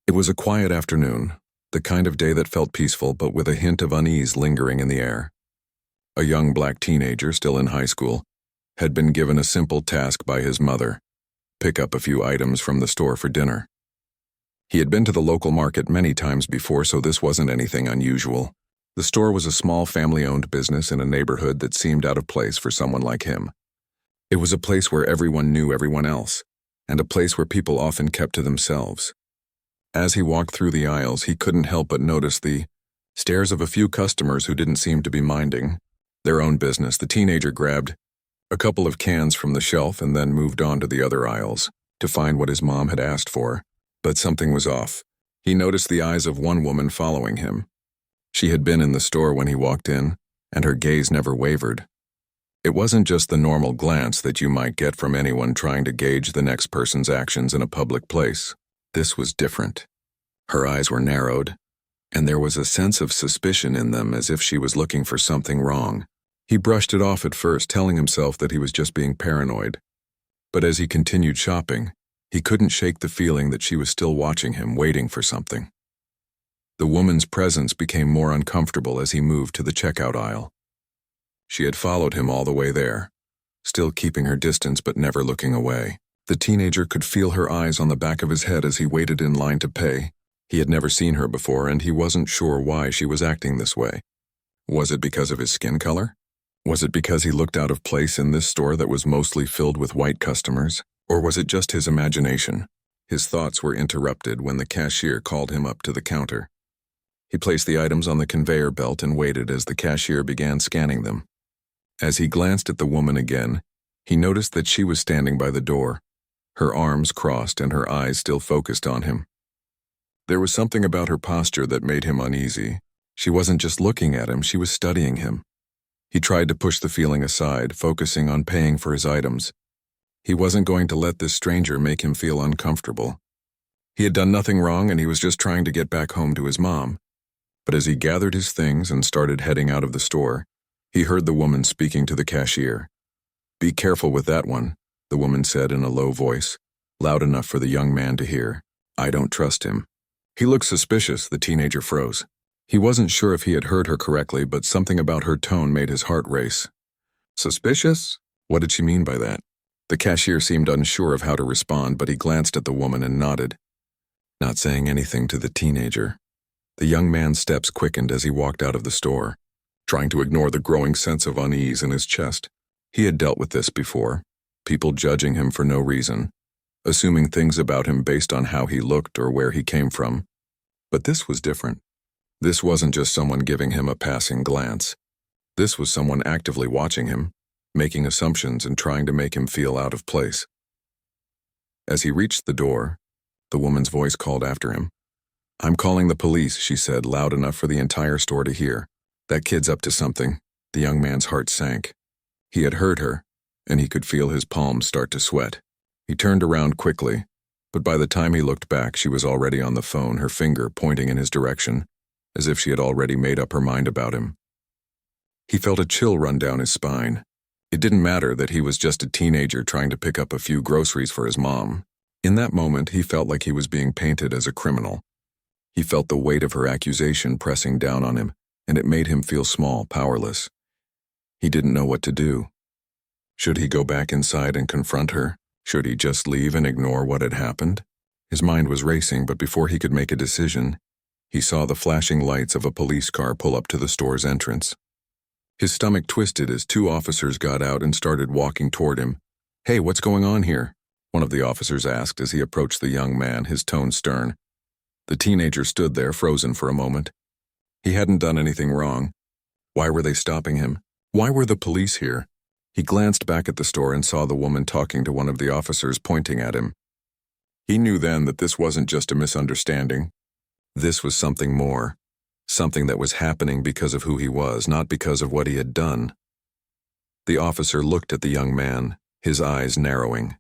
It was a quiet afternoon, the kind of day that felt peaceful but with a hint of unease lingering in the air. A young black teenager, still in high school, had been given a simple task by his mother: pick up a few items from the store for dinner. He had been to the local market many times before, so this wasn't anything unusual. The store was a small family-owned business in a neighborhood that seemed out of place for someone like him. It was a place where everyone knew everyone else, and a place where people often kept to themselves. As he walked through the aisles, he couldn't help but notice the stares of a few customers who didn't seem to be minding their own business. The teenager grabbed a couple of cans from the shelf and then moved on to the other aisles to find what his mom had asked for. But something was off. He noticed the eyes of one woman following him. She had been in the store when he walked in, and her gaze never wavered. It wasn't just the normal glance that you might get from anyone trying to gauge the next person's actions in a public place. This was different. Her eyes were narrowed, and there was a sense of suspicion in them, as if she was looking for something wrong. He brushed it off at first, telling himself that he was just being paranoid. But as he continued shopping, he couldn't shake the feeling that she was still watching him, waiting for something. The woman's presence became more uncomfortable as he moved to the checkout aisle. She had followed him all the way there, still keeping her distance but never looking away. The teenager could feel her eyes on the back of his head as he waited in line to pay. He had never seen her before, and he wasn't sure why she was acting this way. Was it because of his skin color? Was it because he looked out of place in this store that was mostly filled with white customers? Or was it just his imagination? His thoughts were interrupted when the cashier called him up to the counter. He placed the items on the conveyor belt and waited as the cashier began scanning them. As he glanced at the woman again, he noticed that she was standing by the door, her arms crossed and her eyes still focused on him. There was something about her posture that made him uneasy. She wasn't just looking at him, she was studying him. He tried to push the feeling aside, focusing on paying for his items. He wasn't going to let this stranger make him feel uncomfortable. He had done nothing wrong, and he was just trying to get back home to his mom. But as he gathered his things and started heading out of the store, he heard the woman speaking to the cashier. "Be careful with that one," the woman said in a low voice, loud enough for the young man to hear. "I don't trust him." He looked suspicious. The teenager froze. He wasn't sure if he had heard her correctly, but something about her tone made his heart race. Suspicious? What did she mean by that? The cashier seemed unsure of how to respond, but he glanced at the woman and nodded, not saying anything to the teenager. The young man's steps quickened as he walked out of the store, trying to ignore the growing sense of unease in his chest. He had dealt with this before, people judging him for no reason, assuming things about him based on how he looked or where he came from. But this was different. This wasn't just someone giving him a passing glance. This was someone actively watching him, making assumptions and trying to make him feel out of place. As he reached the door, the woman's voice called after him. "I'm calling the police," she said, loud enough for the entire store to hear. "That kid's up to something." The young man's heart sank. He had heard her, and he could feel his palms start to sweat. He turned around quickly, but by the time he looked back, she was already on the phone, her finger pointing in his direction, as if she had already made up her mind about him. He felt a chill run down his spine. It didn't matter that he was just a teenager trying to pick up a few groceries for his mom. In that moment, he felt like he was being painted as a criminal. He felt the weight of her accusation pressing down on him, and it made him feel small, powerless. He didn't know what to do. Should he go back inside and confront her? Should he just leave and ignore what had happened? His mind was racing, but before he could make a decision, he saw the flashing lights of a police car pull up to the store's entrance. His stomach twisted as two officers got out and started walking toward him. "Hey, what's going on here?" one of the officers asked as he approached the young man, his tone stern. The teenager stood there, frozen for a moment. He hadn't done anything wrong. Why were they stopping him? Why were the police here? He glanced back at the store and saw the woman talking to one of the officers, pointing at him. He knew then that this wasn't just a misunderstanding. This was something more. Something that was happening because of who he was, not because of what he had done. The officer looked at the young man, his eyes narrowing.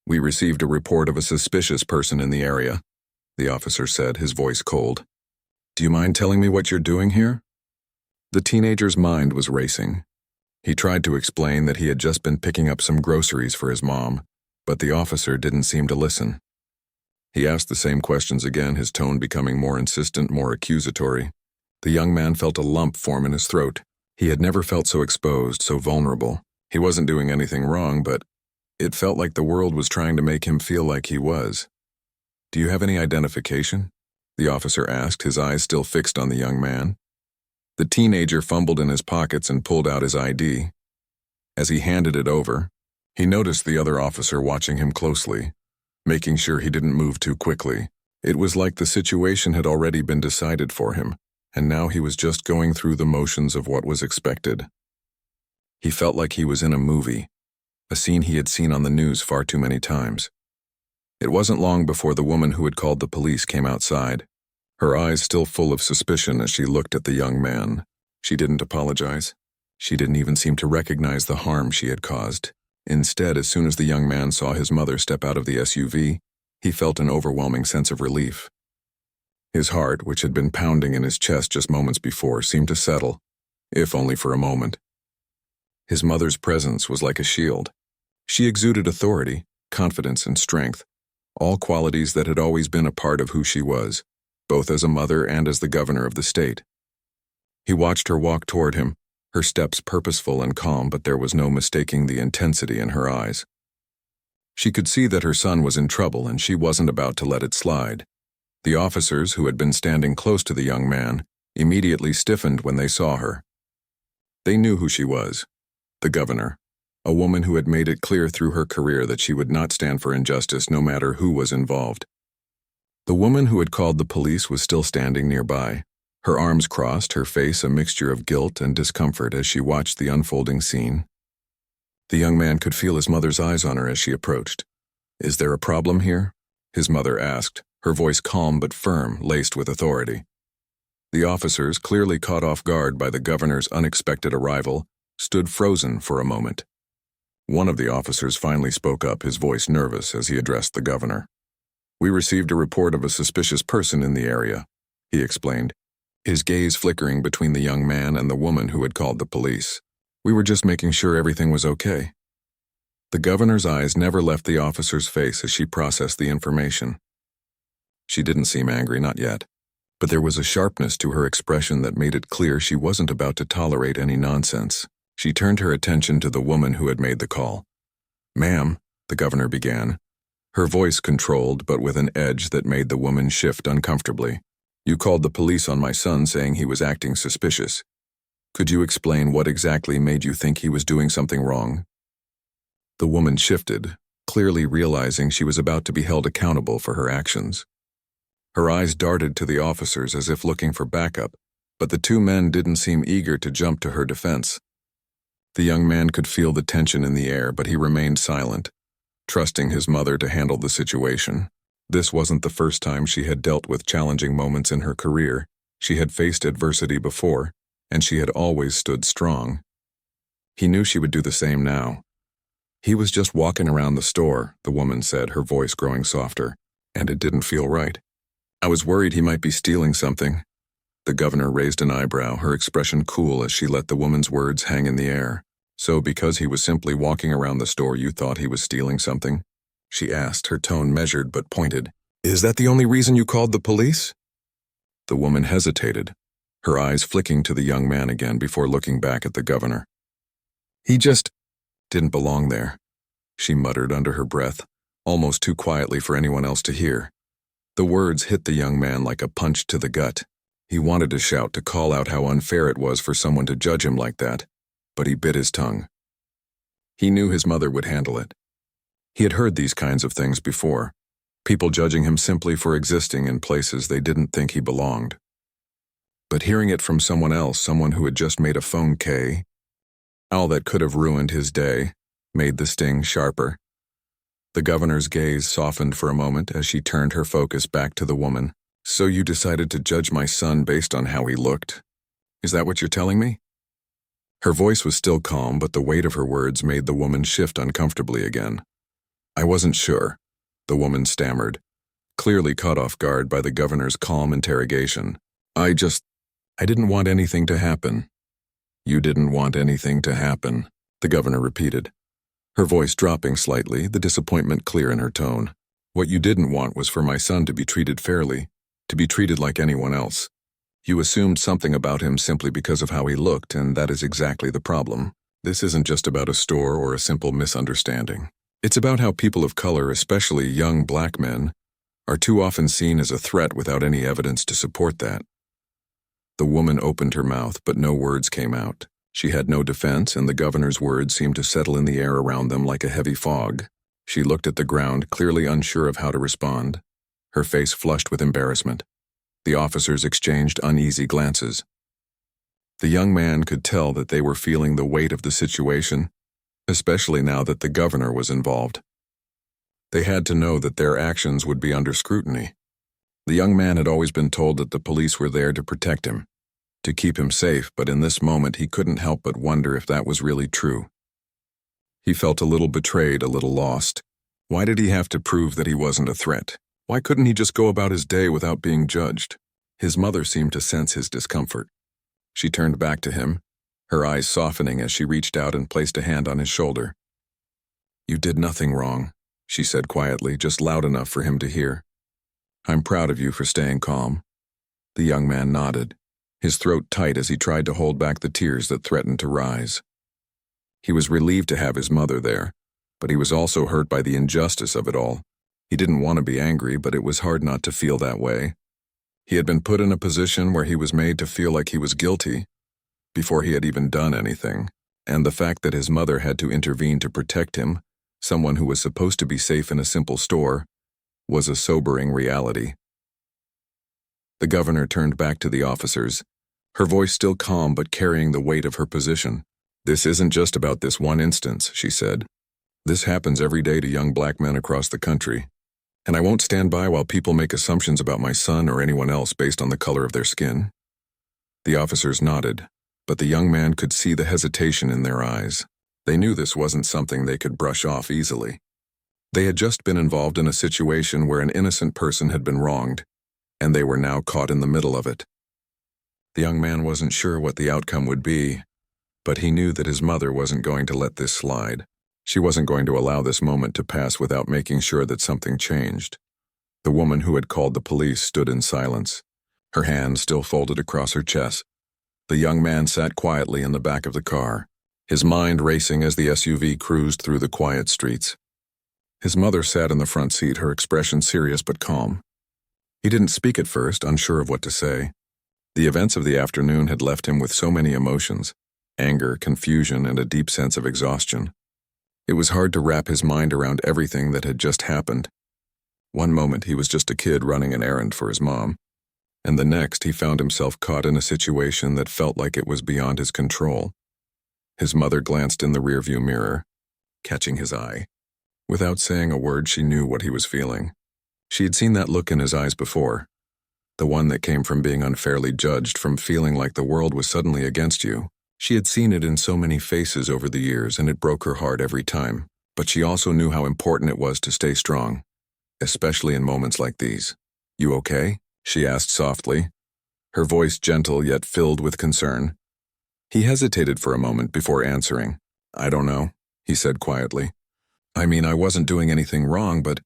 "We received a report of a suspicious person in the area," the officer said, his voice cold. "Do you mind telling me what you're doing here?" The teenager's mind was racing. He tried to explain that he had just been picking up some groceries for his mom, but the officer didn't seem to listen. He asked the same questions again, his tone becoming more insistent, more accusatory. The young man felt a lump form in his throat. He had never felt so exposed, so vulnerable. He wasn't doing anything wrong, but it felt like the world was trying to make him feel like he was. "Do you have any identification?" the officer asked, his eyes still fixed on the young man. The teenager fumbled in his pockets and pulled out his ID. As he handed it over, he noticed the other officer watching him closely, making sure he didn't move too quickly. It was like the situation had already been decided for him, and now he was just going through the motions of what was expected. He felt like he was in a movie, a scene he had seen on the news far too many times. It wasn't long before the woman who had called the police came outside, her eyes still full of suspicion as she looked at the young man. She didn't apologize. She didn't even seem to recognize the harm she had caused. Instead, as soon as the young man saw his mother step out of the SUV, he felt an overwhelming sense of relief. His heart, which had been pounding in his chest just moments before, seemed to settle, if only for a moment. His mother's presence was like a shield. She exuded authority, confidence, and strength, all qualities that had always been a part of who she was, both as a mother and as the governor of the state. He watched her walk toward him, her steps purposeful and calm, but there was no mistaking the intensity in her eyes. She could see that her son was in trouble, and she wasn't about to let it slide. The officers, who had been standing close to the young man, immediately stiffened when they saw her. They knew who she was, the governor, a woman who had made it clear through her career that she would not stand for injustice no matter who was involved. The woman who had called the police was still standing nearby, her arms crossed, her face a mixture of guilt and discomfort as she watched the unfolding scene. The young man could feel his mother's eyes on her as she approached. "Is there a problem here?" his mother asked, her voice calm but firm, laced with authority. The officers, clearly caught off guard by the governor's unexpected arrival, stood frozen for a moment. One of the officers finally spoke up, his voice nervous as he addressed the governor. "We received a report of a suspicious person in the area," he explained, his gaze flickering between the young man and the woman who had called the police. "We were just making sure everything was okay." The governor's eyes never left the officer's face as she processed the information. She didn't seem angry, not yet, but there was a sharpness to her expression that made it clear she wasn't about to tolerate any nonsense. She turned her attention to the woman who had made the call. "Ma'am," the governor began, her voice controlled but with an edge that made the woman shift uncomfortably. "You called the police on my son saying he was acting suspicious. Could you explain what exactly made you think he was doing something wrong?" The woman shifted, clearly realizing she was about to be held accountable for her actions. Her eyes darted to the officers as if looking for backup, but the two men didn't seem eager to jump to her defense. The young man could feel the tension in the air, but he remained silent, trusting his mother to handle the situation. This wasn't the first time she had dealt with challenging moments in her career. She had faced adversity before, and she had always stood strong. He knew she would do the same now. "He was just walking around the store," the woman said, her voice growing softer, "and it didn't feel right. I was worried he might be stealing something." The governor raised an eyebrow, her expression cool as she let the woman's words hang in the air. "So because he was simply walking around the store, you thought he was stealing something?" she asked, her tone measured but pointed. "Is that the only reason you called the police?" The woman hesitated, her eyes flicking to the young man again before looking back at the governor. "He just didn't belong there," she muttered under her breath, almost too quietly for anyone else to hear. The words hit the young man like a punch to the gut. He wanted to shout, to call out how unfair it was for someone to judge him like that, but he bit his tongue. He knew his mother would handle it. He had heard these kinds of things before, people judging him simply for existing in places they didn't think he belonged. But hearing it from someone else, someone who had just made a phone call that could have ruined his day, made the sting sharper. The governor's gaze softened for a moment as she turned her focus back to the woman. "So you decided to judge my son based on how he looked? Is that what you're telling me?" Her voice was still calm, but the weight of her words made the woman shift uncomfortably again. "I wasn't sure," the woman stammered, clearly caught off guard by the governor's calm interrogation. I didn't want anything to happen." "You didn't want anything to happen," the governor repeated, her voice dropping slightly, the disappointment clear in her tone. What you didn't want was for my son to be treated fairly, to be treated like anyone else. You assumed something about him simply because of how he looked, and that is exactly the problem. This isn't just about a store or a simple misunderstanding. It's about how people of color, especially young black men, are too often seen as a threat without any evidence to support that. The woman opened her mouth, but no words came out. She had no defense, and the governor's words seemed to settle in the air around them like a heavy fog. She looked at the ground, clearly unsure of how to respond. Her face flushed with embarrassment. The officers exchanged uneasy glances. The young man could tell that they were feeling the weight of the situation, especially now that the governor was involved. They had to know that their actions would be under scrutiny. The young man had always been told that the police were there to protect him, to keep him safe, but in this moment he couldn't help but wonder if that was really true. He felt a little betrayed, a little lost. Why did he have to prove that he wasn't a threat? Why couldn't he just go about his day without being judged? His mother seemed to sense his discomfort. She turned back to him, her eyes softening as she reached out and placed a hand on his shoulder. "You did nothing wrong," she said quietly, just loud enough for him to hear. "I'm proud of you for staying calm." The young man nodded, his throat tight as he tried to hold back the tears that threatened to rise. He was relieved to have his mother there, but he was also hurt by the injustice of it all. He didn't want to be angry, but it was hard not to feel that way. He had been put in a position where he was made to feel like he was guilty before he had even done anything, and the fact that his mother had to intervene to protect him, someone who was supposed to be safe in a simple store, was a sobering reality. The governor turned back to the officers, her voice still calm but carrying the weight of her position. "This isn't just about this one instance," she said. "This happens every day to young black men across the country, and I won't stand by while people make assumptions about my son or anyone else based on the color of their skin." The officers nodded, but the young man could see the hesitation in their eyes. They knew this wasn't something they could brush off easily. They had just been involved in a situation where an innocent person had been wronged, and they were now caught in the middle of it. The young man wasn't sure what the outcome would be, but he knew that his mother wasn't going to let this slide. She wasn't going to allow this moment to pass without making sure that something changed. The woman who had called the police stood in silence, her hands still folded across her chest. The young man sat quietly in the back of the car, his mind racing as the SUV cruised through the quiet streets. His mother sat in the front seat, her expression serious but calm. He didn't speak at first, unsure of what to say. The events of the afternoon had left him with so many emotions: anger, confusion, and a deep sense of exhaustion. It was hard to wrap his mind around everything that had just happened. One moment he was just a kid running an errand for his mom, and the next he found himself caught in a situation that felt like it was beyond his control. His mother glanced in the rearview mirror, catching his eye. Without saying a word, she knew what he was feeling. She had seen that look in his eyes before, the one that came from being unfairly judged, from feeling like the world was suddenly against you. She had seen it in so many faces over the years, and it broke her heart every time. But she also knew how important it was to stay strong, especially in moments like these. "You okay?" she asked softly, her voice gentle yet filled with concern. He hesitated for a moment before answering. "I don't know," he said quietly. "I mean, I wasn't doing anything wrong, but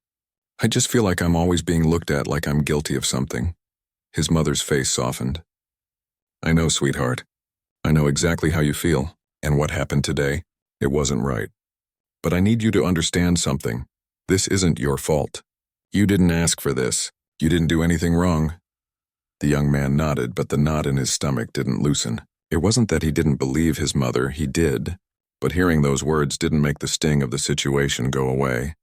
I just feel like I'm always being looked at like I'm guilty of something." His mother's face softened. "I know, sweetheart. I know exactly how you feel, and what happened today. It wasn't right. But I need you to understand something. This isn't your fault. You didn't ask for this. You didn't do anything wrong." The young man nodded, but the knot in his stomach didn't loosen. It wasn't that he didn't believe his mother, he did, but hearing those words didn't make the sting of the situation go away.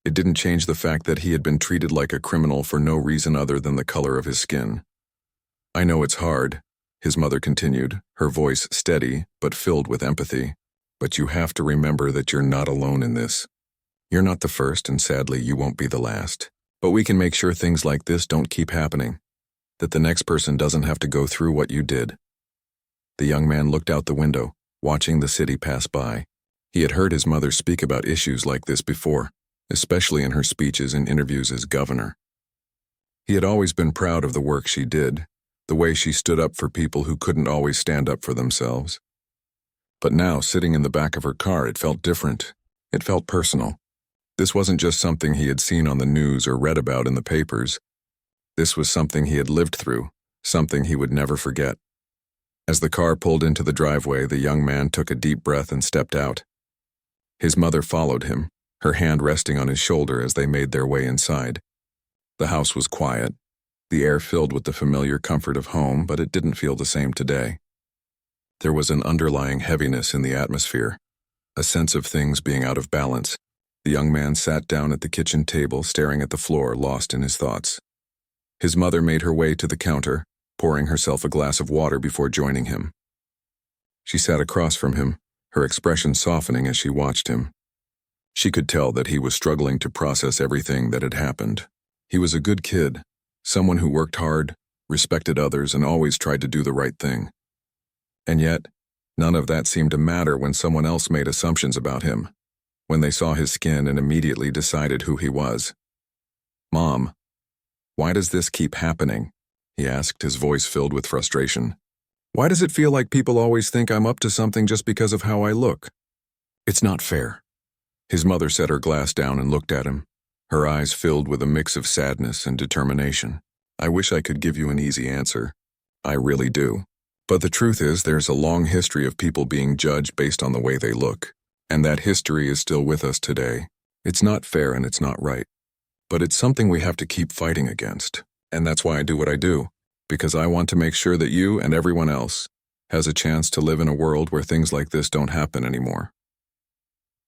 It didn't change the fact that he had been treated like a criminal for no reason other than the color of his skin. "I know it's hard," his mother continued, her voice steady but filled with empathy, "but you have to remember that you're not alone in this. You're not the first, and sadly you won't be the last. But we can make sure things like this don't keep happening, that the next person doesn't have to go through what you did." The young man looked out the window, watching the city pass by. He had heard his mother speak about issues like this before, especially in her speeches and interviews as governor. He had always been proud of the work she did, the way she stood up for people who couldn't always stand up for themselves. But now, sitting in the back of her car, it felt different. It felt personal. This wasn't just something he had seen on the news or read about in the papers. This was something he had lived through, something he would never forget. As the car pulled into the driveway, the young man took a deep breath and stepped out. His mother followed him, her hand resting on his shoulder as they made their way inside. The house was quiet, the air filled with the familiar comfort of home, but it didn't feel the same today. There was an underlying heaviness in the atmosphere, a sense of things being out of balance. The young man sat down at the kitchen table, staring at the floor, lost in his thoughts. His mother made her way to the counter, pouring herself a glass of water before joining him. She sat across from him, her expression softening as she watched him. She could tell that he was struggling to process everything that had happened. He was a good kid, someone who worked hard, respected others, and always tried to do the right thing. And yet, none of that seemed to matter when someone else made assumptions about him, when they saw his skin and immediately decided who he was. "Mom, why does this keep happening?" he asked, his voice filled with frustration. "Why does it feel like people always think I'm up to something just because of how I look? It's not fair." His mother set her glass down and looked at him, her eyes filled with a mix of sadness and determination. "I wish I could give you an easy answer. I really do. But the truth is, there's a long history of people being judged based on the way they look, and that history is still with us today. It's not fair and it's not right. But it's something we have to keep fighting against. And that's why I do what I do, because I want to make sure that you and everyone else has a chance to live in a world where things like this don't happen anymore."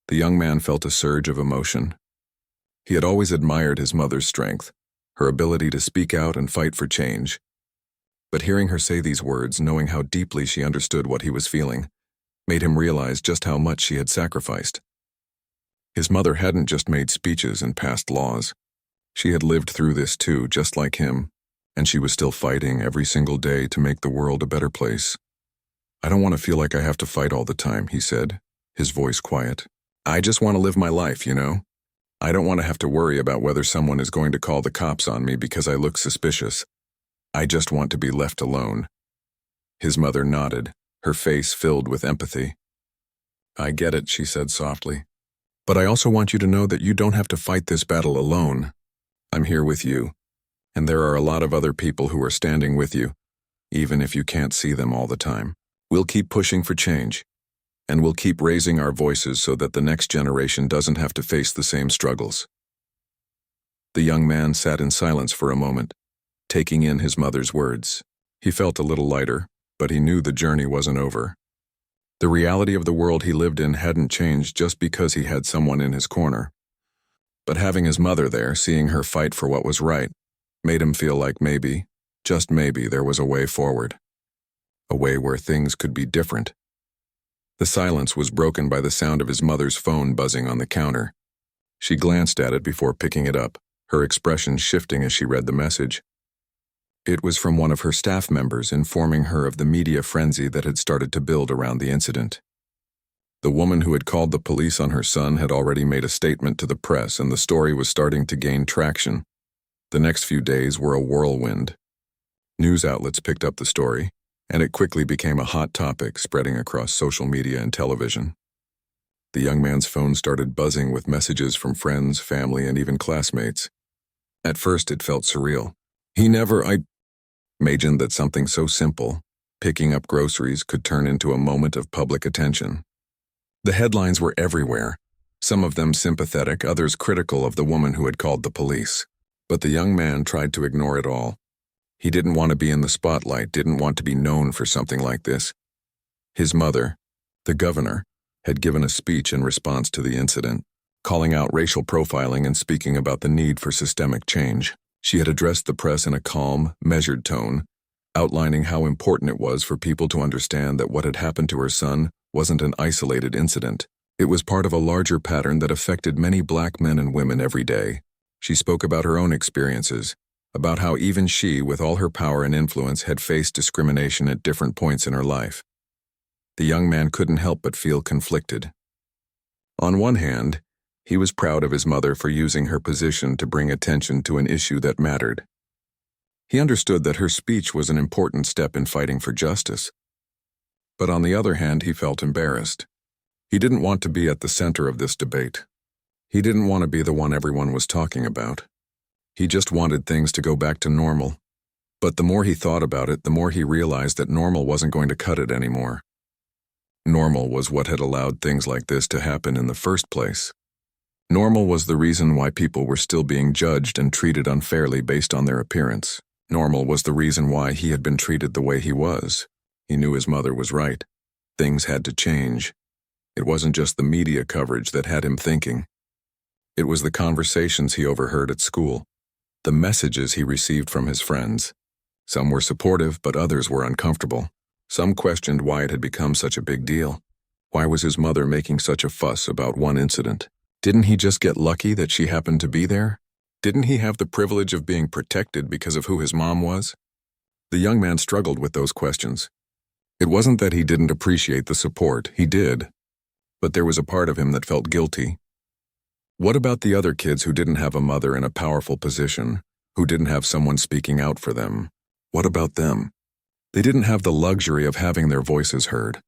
The young man felt a surge of emotion. He had always admired his mother's strength, her ability to speak out and fight for change. But hearing her say these words, knowing how deeply she understood what he was feeling, made him realize just how much she had sacrificed. His mother hadn't just made speeches and passed laws. She had lived through this too, just like him, and she was still fighting every single day to make the world a better place. "I don't want to feel like I have to fight all the time," he said, his voice quiet. "I just want to live my life, you know? I don't want to have to worry about whether someone is going to call the cops on me because I look suspicious. I just want to be left alone." His mother nodded, her face filled with empathy. "I get it," she said softly. "But I also want you to know that you don't have to fight this battle alone. I'm here with you, and there are a lot of other people who are standing with you, even if you can't see them all the time. We'll keep pushing for change, and we'll keep raising our voices so that the next generation doesn't have to face the same struggles." The young man sat in silence for a moment, taking in his mother's words. He felt a little lighter, but he knew the journey wasn't over. The reality of the world he lived in hadn't changed just because he had someone in his corner. But having his mother there, seeing her fight for what was right, made him feel like maybe, just maybe, there was a way forward. A way where things could be different. The silence was broken by the sound of his mother's phone buzzing on the counter. She glanced at it before picking it up, her expression shifting as she read the message. It was from one of her staff members informing her of the media frenzy that had started to build around the incident. The woman who had called the police on her son had already made a statement to the press, and the story was starting to gain traction. The next few days were a whirlwind. News outlets picked up the story, and it quickly became a hot topic, spreading across social media and television. The young man's phone started buzzing with messages from friends, family, and even classmates. At first, it felt surreal. He never imagined that something so simple, picking up groceries, could turn into a moment of public attention. The headlines were everywhere, some of them sympathetic, others critical of the woman who had called the police. But the young man tried to ignore it all. He didn't want to be in the spotlight, didn't want to be known for something like this. His mother, the governor, had given a speech in response to the incident, calling out racial profiling and speaking about the need for systemic change. She had addressed the press in a calm, measured tone, outlining how important it was for people to understand that what had happened to her son wasn't an isolated incident. It was part of a larger pattern that affected many Black men and women every day. She spoke about her own experiences, about how even she, with all her power and influence, had faced discrimination at different points in her life. The young man couldn't help but feel conflicted. On one hand, he was proud of his mother for using her position to bring attention to an issue that mattered. He understood that her speech was an important step in fighting for justice. But on the other hand, he felt embarrassed. He didn't want to be at the center of this debate. He didn't want to be the one everyone was talking about. He just wanted things to go back to normal. But the more he thought about it, the more he realized that normal wasn't going to cut it anymore. Normal was what had allowed things like this to happen in the first place. Normal was the reason why people were still being judged and treated unfairly based on their appearance. Normal was the reason why he had been treated the way he was. He knew his mother was right. Things had to change. It wasn't just the media coverage that had him thinking. It was the conversations he overheard at school, the messages he received from his friends. Some were supportive, but others were uncomfortable. Some questioned why it had become such a big deal. Why was his mother making such a fuss about one incident? Didn't he just get lucky that she happened to be there? Didn't he have the privilege of being protected because of who his mom was? The young man struggled with those questions. It wasn't that he didn't appreciate the support, he did. But there was a part of him that felt guilty. What about the other kids who didn't have a mother in a powerful position, who didn't have someone speaking out for them? What about them? They didn't have the luxury of having their voices heard,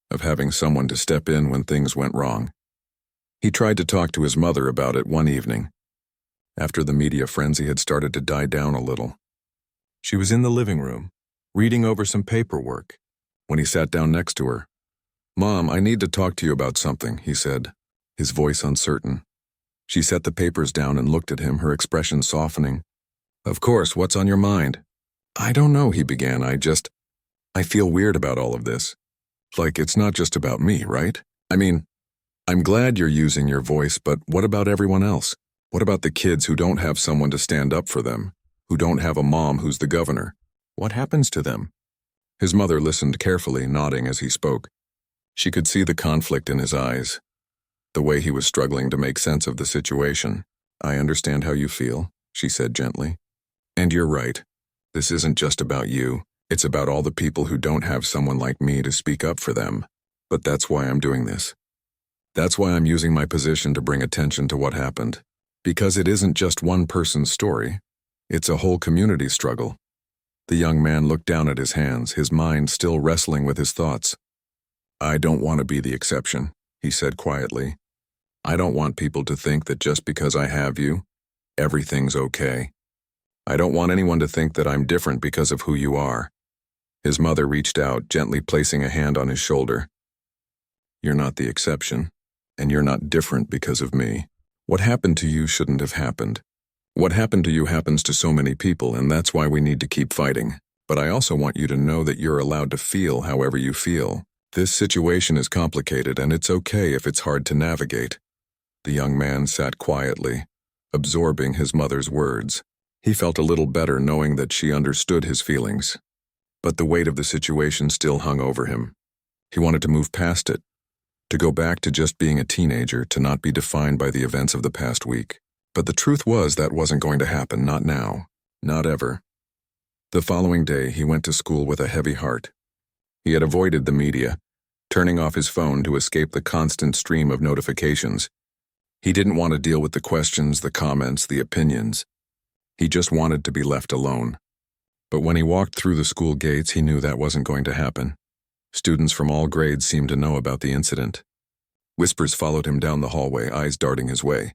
of having someone to step in when things went wrong. He tried to talk to his mother about it one evening, after the media frenzy had started to die down a little. She was in the living room, reading over some paperwork, when he sat down next to her. "Mom, I need to talk to you about something," he said, his voice uncertain. She set the papers down and looked at him, her expression softening. "Of course, what's on your mind?" "I don't know," he began. I feel weird about all of this. Like, it's not just about me, right? I mean, I'm glad you're using your voice, but what about everyone else? What about the kids who don't have someone to stand up for them, who don't have a mom who's the governor? What happens to them?" His mother listened carefully, nodding as he spoke. She could see the conflict in his eyes, the way he was struggling to make sense of the situation. "I understand how you feel," she said gently. "And you're right. This isn't just about you. It's about all the people who don't have someone like me to speak up for them. But that's why I'm doing this. That's why I'm using my position to bring attention to what happened. Because it isn't just one person's story. It's a whole community struggle." The young man looked down at his hands, his mind still wrestling with his thoughts. "I don't want to be the exception," he said quietly. "I don't want people to think that just because I have you, everything's okay. I don't want anyone to think that I'm different because of who you are." His mother reached out, gently placing a hand on his shoulder. "You're not the exception, and you're not different because of me. What happened to you shouldn't have happened. What happened to you happens to so many people, and that's why we need to keep fighting. But I also want you to know that you're allowed to feel however you feel. This situation is complicated, and it's okay if it's hard to navigate." The young man sat quietly, absorbing his mother's words. He felt a little better knowing that she understood his feelings. But the weight of the situation still hung over him. He wanted to move past it, to go back to just being a teenager, to not be defined by the events of the past week. But the truth was that wasn't going to happen, not now, not ever. The following day, he went to school with a heavy heart. He had avoided the media, turning off his phone to escape the constant stream of notifications. He didn't want to deal with the questions, the comments, the opinions. He just wanted to be left alone. But when he walked through the school gates, he knew that wasn't going to happen. Students from all grades seemed to know about the incident. Whispers followed him down the hallway, eyes darting his way.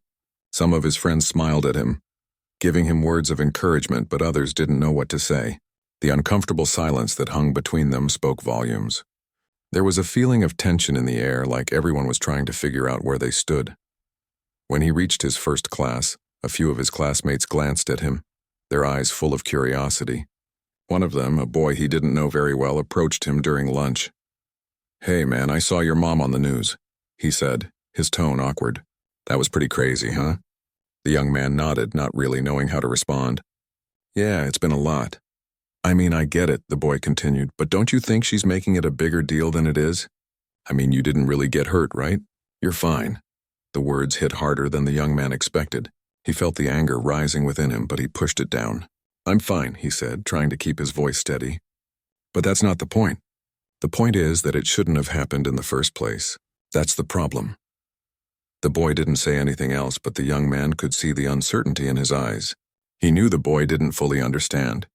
Some of his friends smiled at him, giving him words of encouragement, but others didn't know what to say. The uncomfortable silence that hung between them spoke volumes. There was a feeling of tension in the air, like everyone was trying to figure out where they stood. When he reached his first class, a few of his classmates glanced at him, their eyes full of curiosity. One of them, a boy he didn't know very well, approached him during lunch. "Hey man, I saw your mom on the news," he said, his tone awkward. "That was pretty crazy, huh?" The young man nodded, not really knowing how to respond. "Yeah, it's been a lot." "I mean, I get it," the boy continued, "but don't you think she's making it a bigger deal than it is? I mean, you didn't really get hurt, right? You're fine." The words hit harder than the young man expected. He felt the anger rising within him, but he pushed it down. "I'm fine," he said, trying to keep his voice steady. "But that's not the point. The point is that it shouldn't have happened in the first place. That's the problem." The boy didn't say anything else, but the young man could see the uncertainty in his eyes. He knew the boy didn't fully understand.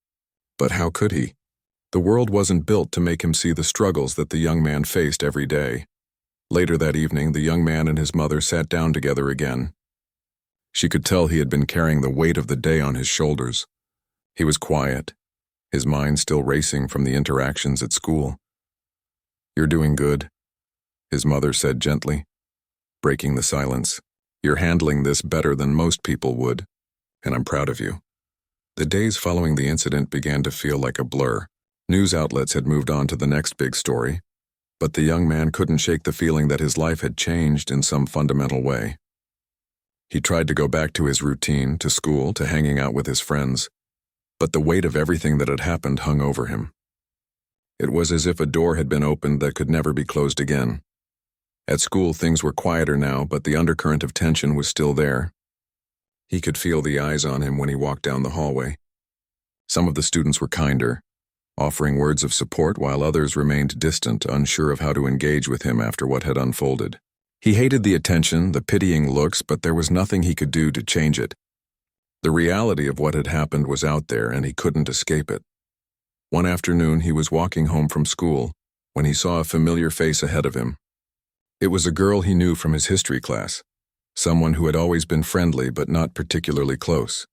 But how could he? The world wasn't built to make him see the struggles that the young man faced every day. Later that evening, the young man and his mother sat down together again. She could tell he had been carrying the weight of the day on his shoulders. He was quiet, his mind still racing from the interactions at school. "You're doing good," his mother said gently, breaking the silence. "You're handling this better than most people would, and I'm proud of you." The days following the incident began to feel like a blur. News outlets had moved on to the next big story, but the young man couldn't shake the feeling that his life had changed in some fundamental way. He tried to go back to his routine, to school, to hanging out with his friends, but the weight of everything that had happened hung over him. It was as if a door had been opened that could never be closed again. At school, things were quieter now, but the undercurrent of tension was still there. He could feel the eyes on him when he walked down the hallway. Some of the students were kinder, offering words of support, while others remained distant, unsure of how to engage with him after what had unfolded. He hated the attention, the pitying looks, but there was nothing he could do to change it. The reality of what had happened was out there, and he couldn't escape it. One afternoon, he was walking home from school when he saw a familiar face ahead of him. It was a girl he knew from his history class, someone who had always been friendly but not particularly close.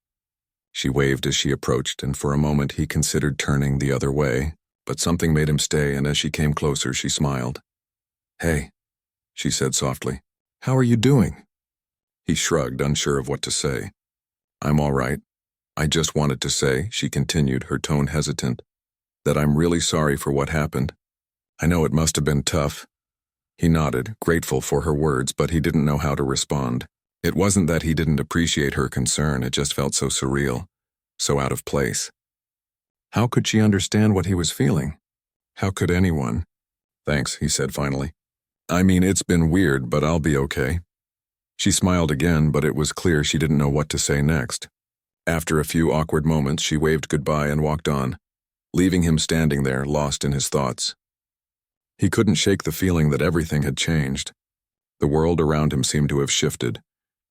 She waved as she approached, and for a moment he considered turning the other way, but something made him stay, and as she came closer, she smiled. "Hey," she said softly. "How are you doing?" He shrugged, unsure of what to say. "I'm all right. I just wanted to say," she continued, her tone hesitant, "that I'm really sorry for what happened. I know it must have been tough." He nodded, grateful for her words, but he didn't know how to respond. It wasn't that he didn't appreciate her concern, it just felt so surreal, so out of place. How could she understand what he was feeling? How could anyone? "Thanks," he said finally. "I mean, it's been weird, but I'll be okay." She smiled again, but it was clear she didn't know what to say next. After a few awkward moments, she waved goodbye and walked on, leaving him standing there, lost in his thoughts. He couldn't shake the feeling that everything had changed. The world around him seemed to have shifted,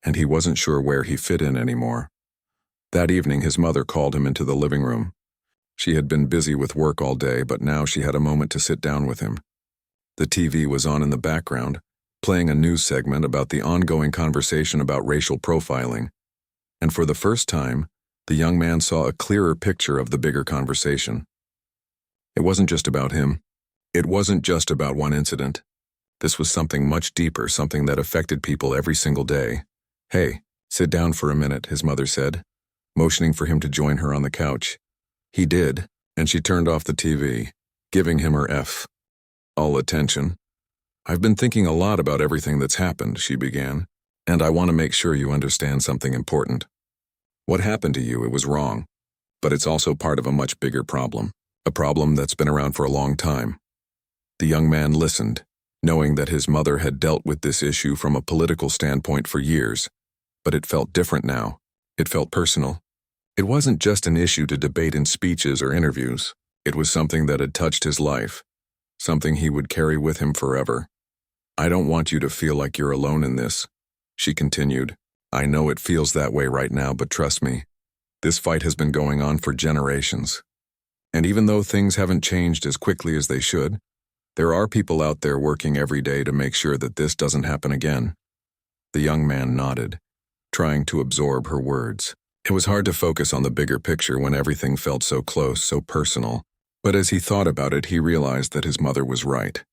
and he wasn't sure where he fit in anymore. That evening, his mother called him into the living room. She had been busy with work all day, but now she had a moment to sit down with him. The TV was on in the background, playing a news segment about the ongoing conversation about racial profiling. And for the first time, the young man saw a clearer picture of the bigger conversation. It wasn't just about him. It wasn't just about one incident. This was something much deeper, something that affected people every single day. "Hey, sit down for a minute," his mother said, motioning for him to join her on the couch. He did, and she turned off the TV, giving him her all attention. "I've been thinking a lot about everything that's happened," she began, "and I want to make sure you understand something important. What happened to you, it was wrong, but it's also part of a much bigger problem, a problem that's been around for a long time." The young man listened, knowing that his mother had dealt with this issue from a political standpoint for years, but it felt different now. It felt personal. It wasn't just an issue to debate in speeches or interviews. It was something that had touched his life, something he would carry with him forever. "I don't want you to feel like you're alone in this," she continued. "I know it feels that way right now, but trust me, this fight has been going on for generations. And even though things haven't changed as quickly as they should, there are people out there working every day to make sure that this doesn't happen again." The young man nodded, trying to absorb her words. It was hard to focus on the bigger picture when everything felt so close, so personal. But as he thought about it, he realized that his mother was right.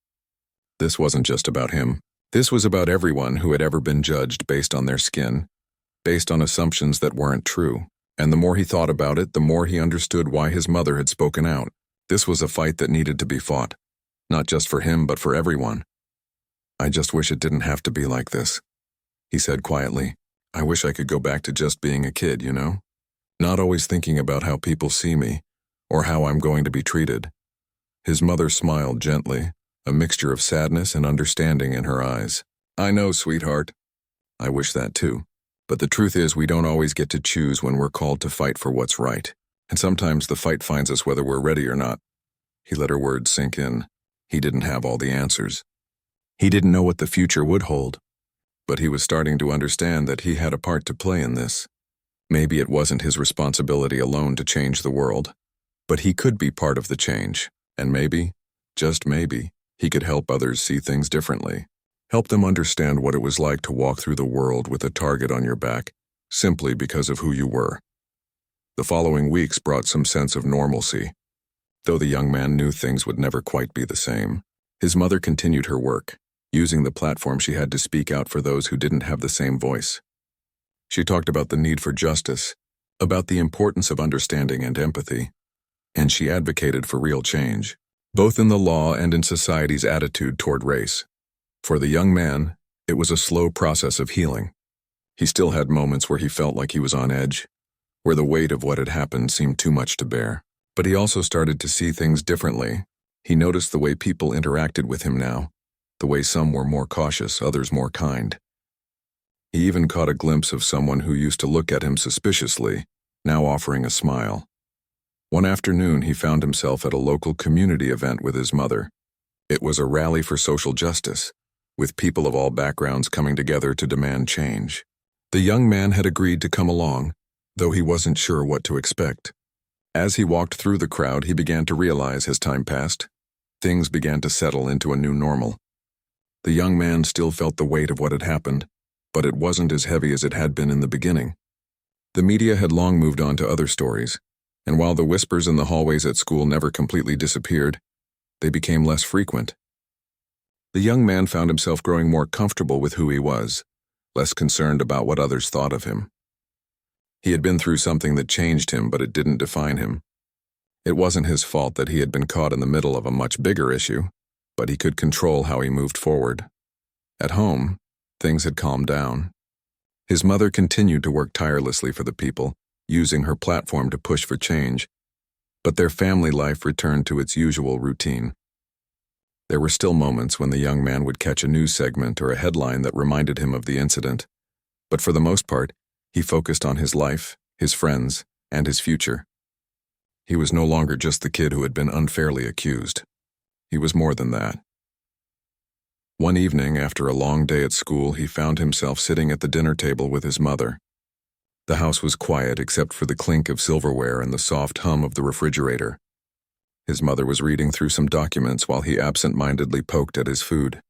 This wasn't just about him. This was about everyone who had ever been judged based on their skin, based on assumptions that weren't true. And the more he thought about it, the more he understood why his mother had spoken out. This was a fight that needed to be fought. Not just for him, but for everyone. "I just wish it didn't have to be like this," he said quietly. "I wish I could go back to just being a kid, you know? Not always thinking about how people see me, or how I'm going to be treated." His mother smiled gently, a mixture of sadness and understanding in her eyes. "I know, sweetheart. I wish that too. But the truth is, we don't always get to choose when we're called to fight for what's right. And sometimes the fight finds us whether we're ready or not." He let her words sink in. He didn't have all the answers. He didn't know what the future would hold. But he was starting to understand that he had a part to play in this. Maybe it wasn't his responsibility alone to change the world, but he could be part of the change. And maybe, just maybe, he could help others see things differently. Help them understand what it was like to walk through the world with a target on your back, simply because of who you were. The following weeks brought some sense of normalcy, though the young man knew things would never quite be the same. His mother continued her work, using the platform she had to speak out for those who didn't have the same voice. She talked about the need for justice, about the importance of understanding and empathy, and she advocated for real change, both in the law and in society's attitude toward race. For the young man, it was a slow process of healing. He still had moments where he felt like he was on edge, where the weight of what had happened seemed too much to bear. But he also started to see things differently. He noticed the way people interacted with him now, the way some were more cautious, others more kind. He even caught a glimpse of someone who used to look at him suspiciously, now offering a smile. One afternoon, he found himself at a local community event with his mother. It was a rally for social justice, with people of all backgrounds coming together to demand change. The young man had agreed to come along, though he wasn't sure what to expect. As he walked through the crowd, he began to realize as time passed, things began to settle into a new normal. The young man still felt the weight of what had happened, but it wasn't as heavy as it had been in the beginning. The media had long moved on to other stories, and while the whispers in the hallways at school never completely disappeared, they became less frequent. The young man found himself growing more comfortable with who he was, less concerned about what others thought of him. He had been through something that changed him, but it didn't define him. It wasn't his fault that he had been caught in the middle of a much bigger issue, but he could control how he moved forward. At home, things had calmed down. His mother continued to work tirelessly for the people, using her platform to push for change, but their family life returned to its usual routine. There were still moments when the young man would catch a news segment or a headline that reminded him of the incident, but for the most part, he focused on his life, his friends, and his future. He was no longer just the kid who had been unfairly accused. He was more than that. One evening, after a long day at school, he found himself sitting at the dinner table with his mother. The house was quiet except for the clink of silverware and the soft hum of the refrigerator. His mother was reading through some documents while he absent-mindedly poked at his food.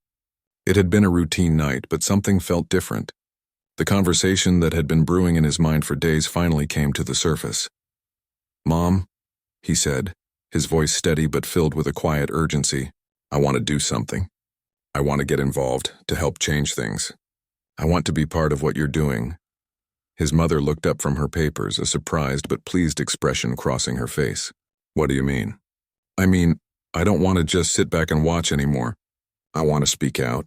It had been a routine night, but something felt different. The conversation that had been brewing in his mind for days finally came to the surface. "Mom," he said, his voice steady but filled with a quiet urgency, "I want to do something. I want to get involved, to help change things. I want to be part of what you're doing." His mother looked up from her papers, a surprised but pleased expression crossing her face. "What do you mean?" "I mean, I don't want to just sit back and watch anymore. I want to speak out,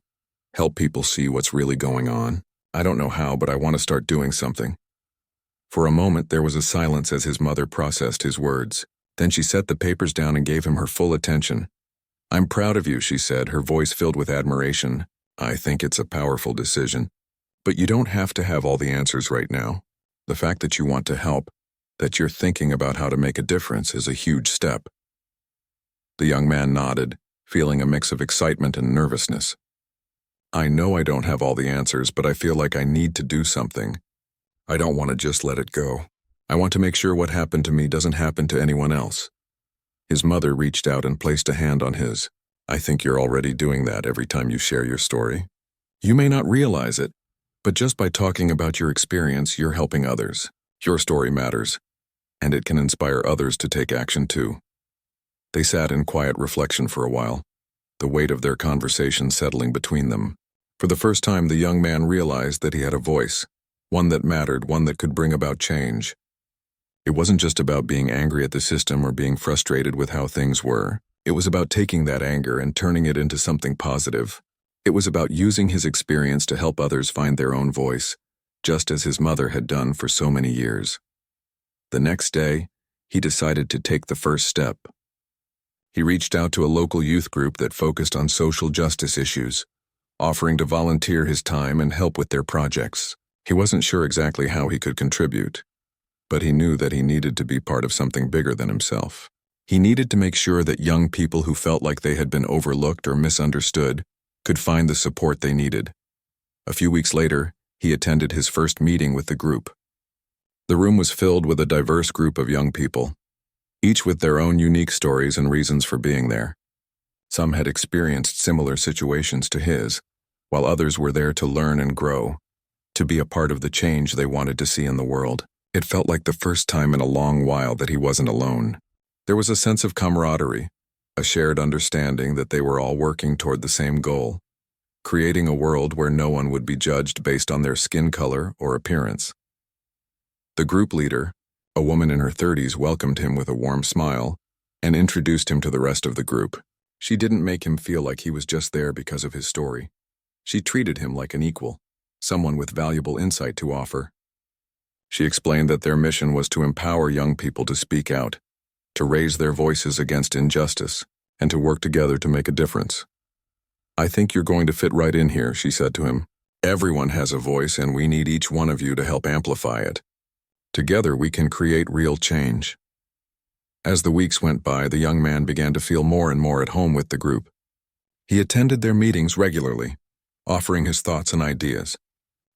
help people see what's really going on. I don't know how, but I want to start doing something." For a moment, there was a silence as his mother processed his words. Then she set the papers down and gave him her full attention. "I'm proud of you," she said, her voice filled with admiration. "I think it's a powerful decision. But you don't have to have all the answers right now. The fact that you want to help, that you're thinking about how to make a difference, is a huge step." The young man nodded, feeling a mix of excitement and nervousness. "I know I don't have all the answers, but I feel like I need to do something. I don't want to just let it go. I want to make sure what happened to me doesn't happen to anyone else." His mother reached out and placed a hand on his. "I think you're already doing that every time you share your story. You may not realize it, but just by talking about your experience, you're helping others. Your story matters, and it can inspire others to take action too." They sat in quiet reflection for a while, the weight of their conversation settling between them. For the first time, the young man realized that he had a voice, one that mattered, one that could bring about change. It wasn't just about being angry at the system or being frustrated with how things were. It was about taking that anger and turning it into something positive. It was about using his experience to help others find their own voice, just as his mother had done for so many years. The next day, he decided to take the first step. He reached out to a local youth group that focused on social justice issues, offering to volunteer his time and help with their projects. He wasn't sure exactly how he could contribute, but he knew that he needed to be part of something bigger than himself. He needed to make sure that young people who felt like they had been overlooked or misunderstood could find the support they needed. A few weeks later, he attended his first meeting with the group. The room was filled with a diverse group of young people, each with their own unique stories and reasons for being there. Some had experienced similar situations to his, while others were there to learn and grow. to be a part of the change they wanted to see in the world. It felt like the first time in a long while that he wasn't alone. There was a sense of camaraderie, a shared understanding that they were all working toward the same goal, creating a world where no one would be judged based on their skin color or appearance. The group leader, a woman in her 30s, welcomed him with a warm smile and introduced him to the rest of the group. She didn't make him feel like he was just there because of his story. She treated him like an equal, someone with valuable insight to offer. She explained that their mission was to empower young people to speak out, to raise their voices against injustice, and to work together to make a difference. "I think you're going to fit right in here," she said to him. "Everyone has a voice, and we need each one of you to help amplify it. Together we can create real change." As the weeks went by, the young man began to feel more and more at home with the group. He attended their meetings regularly, offering his thoughts and ideas.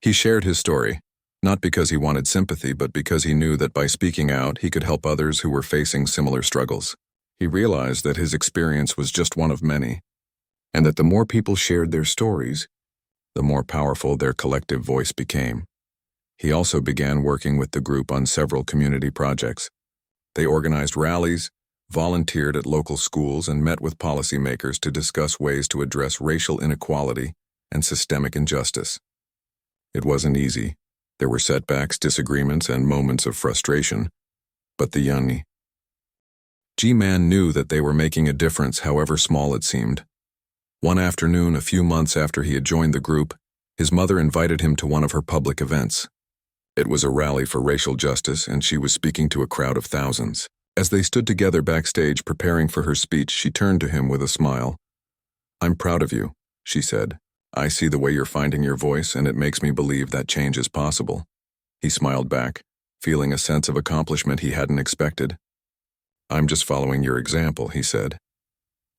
He shared his story, not because he wanted sympathy, but because he knew that by speaking out, he could help others who were facing similar struggles. He realized that his experience was just one of many, and that the more people shared their stories, the more powerful their collective voice became. He also began working with the group on several community projects. They organized rallies, volunteered at local schools, and met with policymakers to discuss ways to address racial inequality and systemic injustice. It wasn't easy. There were setbacks, disagreements, and moments of frustration, but the young G-man knew that they were making a difference, however small it seemed. One afternoon, a few months after he had joined the group, his mother invited him to one of her public events. It was a rally for racial justice, and she was speaking to a crowd of thousands. As they stood together backstage preparing for her speech, she turned to him with a smile. "I'm proud of you," she said. "I see the way you're finding your voice, and it makes me believe that change is possible." He smiled back, feeling a sense of accomplishment he hadn't expected. "I'm just following your example," he said.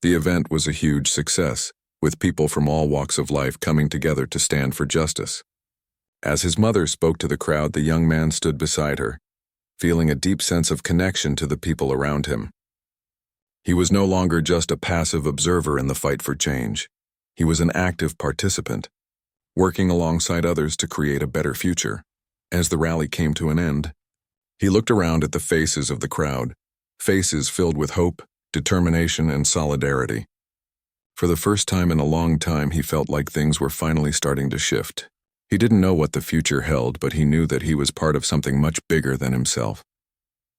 The event was a huge success, with people from all walks of life coming together to stand for justice. As his mother spoke to the crowd, the young man stood beside her, feeling a deep sense of connection to the people around him. He was no longer just a passive observer in the fight for change. He was an active participant, working alongside others to create a better future. As the rally came to an end, he looked around at the faces of the crowd, faces filled with hope, determination, and solidarity. For the first time in a long time, he felt like things were finally starting to shift. He didn't know what the future held, but he knew that he was part of something much bigger than himself.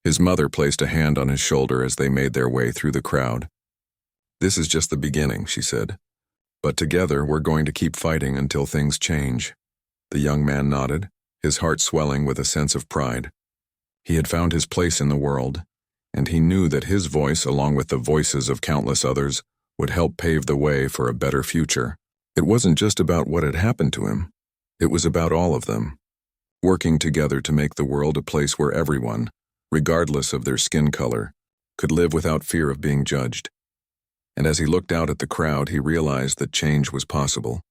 His mother placed a hand on his shoulder as they made their way through the crowd. "This is just the beginning," she said. "But together we're going to keep fighting until things change." The young man nodded, his heart swelling with a sense of pride. He had found his place in the world, and he knew that his voice, along with the voices of countless others, would help pave the way for a better future. It wasn't just about what had happened to him. It was about all of them, working together to make the world a place where everyone, regardless of their skin color, could live without fear of being judged. And as he looked out at the crowd, he realized that change was possible,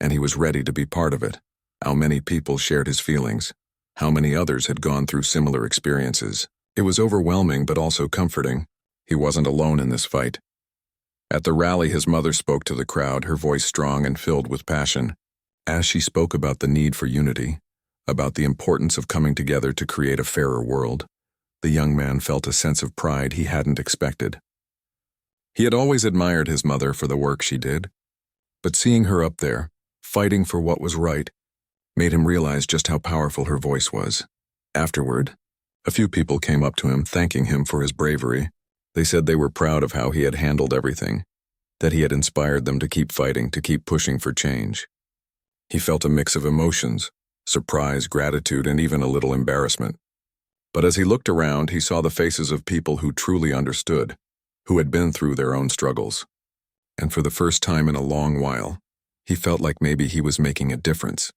and he was ready to be part of it. How many people shared his feelings? How many others had gone through similar experiences? It was overwhelming but also comforting. He wasn't alone in this fight. At the rally, his mother spoke to the crowd, her voice strong and filled with passion. As she spoke about the need for unity, about the importance of coming together to create a fairer world, the young man felt a sense of pride he hadn't expected. He had always admired his mother for the work she did, but seeing her up there, fighting for what was right, made him realize just how powerful her voice was. Afterward, a few people came up to him, thanking him for his bravery. They said they were proud of how he had handled everything, that he had inspired them to keep fighting, to keep pushing for change. He felt a mix of emotions, surprise, gratitude, and even a little embarrassment. But as he looked around, he saw the faces of people who truly understood, who had been through their own struggles. And for the first time in a long while, he felt like maybe he was making a difference,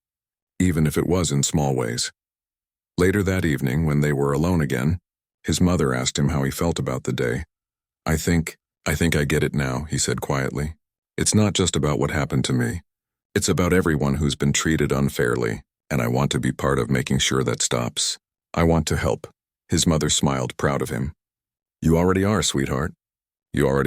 even if it was in small ways. Later that evening, when they were alone again, his mother asked him how he felt about the day. I think I get it now," he said quietly. "It's not just about what happened to me. It's about everyone who's been treated unfairly, and I want to be part of making sure that stops. I want to help." His mother smiled, proud of him. "You already are, sweetheart. You already